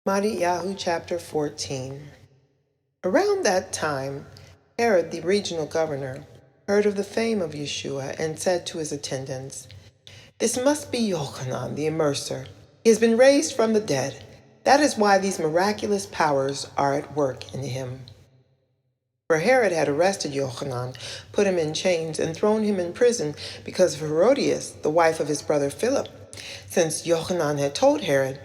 Mattityahu Chapter 14. Around that time, Herod, the regional governor, heard of the fame of Yeshua and said to his attendants, "This must be Yochanan the Immerser. He has been raised from the dead. That is why these miraculous powers are at work in him." For Herod had arrested Yochanan, put him in chains, and thrown him in prison because of Herodias, the wife of his brother Philip, since Yochanan had told Herod,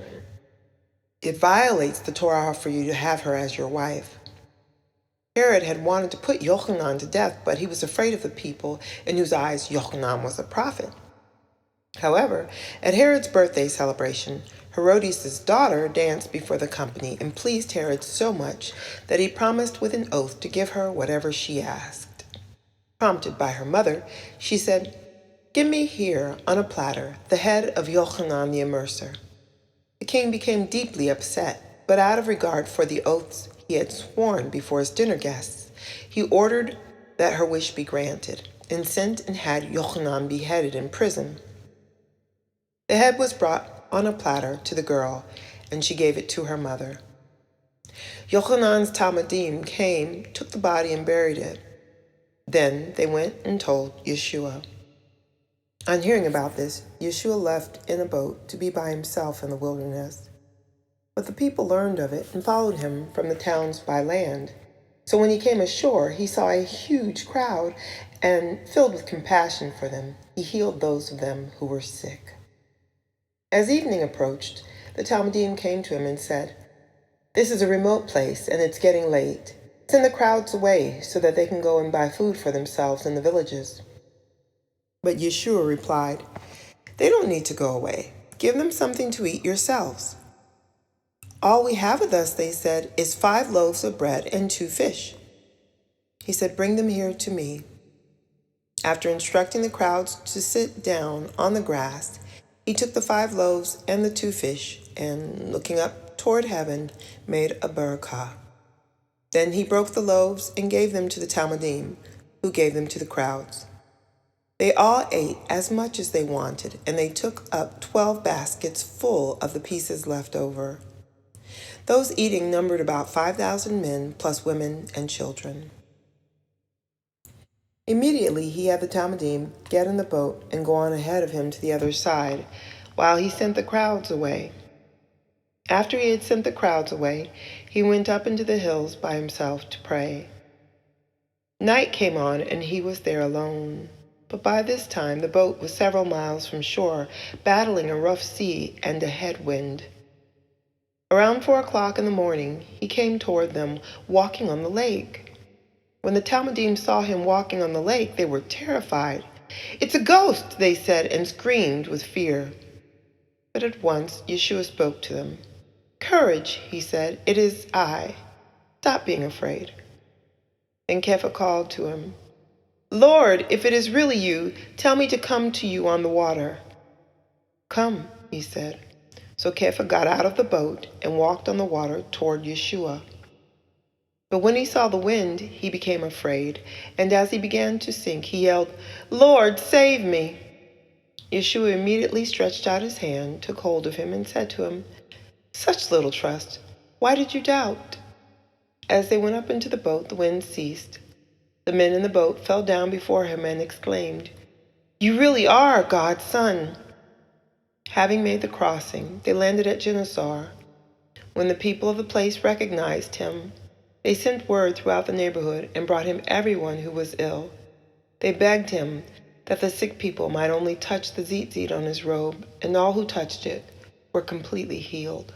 "It violates the Torah for you to have her as your wife." Herod had wanted to put Yochanan to death, but he was afraid of the people, in whose eyes Yochanan was a prophet. However, at Herod's birthday celebration, Herodias' daughter danced before the company and pleased Herod so much that he promised with an oath to give her whatever she asked. Prompted by her mother, she said, "Give me here, on a platter, the head of Yochanan the Immerser." The king became deeply upset, but out of regard for the oaths he had sworn before his dinner guests, he ordered that her wish be granted, and sent and had Yochanan beheaded in prison. The head was brought on a platter to the girl, and she gave it to her mother. Yochanan's Talmudim came, took the body, and buried it. Then they went and told Yeshua. On hearing about this, Yeshua left in a boat to be by himself in the wilderness. But the people learned of it and followed him from the towns by land. So when he came ashore, he saw a huge crowd, and filled with compassion for them, he healed those of them who were sick. As evening approached, the Talmudim came to him and said, "This is a remote place, and it's getting late. Send the crowds away so that they can go and buy food for themselves in the villages." But Yeshua replied, "They don't need to go away. Give them something to eat yourselves." "All we have with us," they said, "is 5 loaves of bread and 2 fish." He said, "Bring them here to me." After instructing the crowds to sit down on the grass, he took the 5 loaves and the 2 fish, and, looking up toward heaven, made a barakah. Then he broke the loaves and gave them to the Talmudim, who gave them to the crowds. They all ate as much as they wanted, and they took up 12 baskets full of the pieces left over. Those eating numbered about 5,000 men, plus women and children. Immediately he had the Talmudim get in the boat and go on ahead of him to the other side, while he sent the crowds away. After he had sent the crowds away, he went up into the hills by himself to pray. Night came on, and he was there alone. But by this time the boat was several miles from shore, battling a rough sea and a headwind. Around 4 o'clock in the morning, he came toward them, walking on the lake. When the Talmudim saw him walking on the lake, they were terrified. "It's a ghost," they said, and screamed with fear. But at once Yeshua spoke to them. "Courage," he said, "it is I. Stop being afraid." Then Kepha called to him, "Lord, if it is really you, tell me to come to you on the water." "Come," he said. So Kepha got out of the boat and walked on the water toward Yeshua. But when he saw the wind, he became afraid, and as he began to sink, he yelled, "Lord, save me!" Yeshua immediately stretched out his hand, took hold of him, and said to him, "Such little trust, why did you doubt?" As they went up into the boat, the wind ceased. The men in the boat fell down before him and exclaimed, "You really are God's Son." Having made the crossing, they landed at Gennesaret. When the people of the place recognized him, they sent word throughout the neighborhood and brought him everyone who was ill. They begged him that the sick people might only touch the tzitzit on his robe, and all who touched it were completely healed.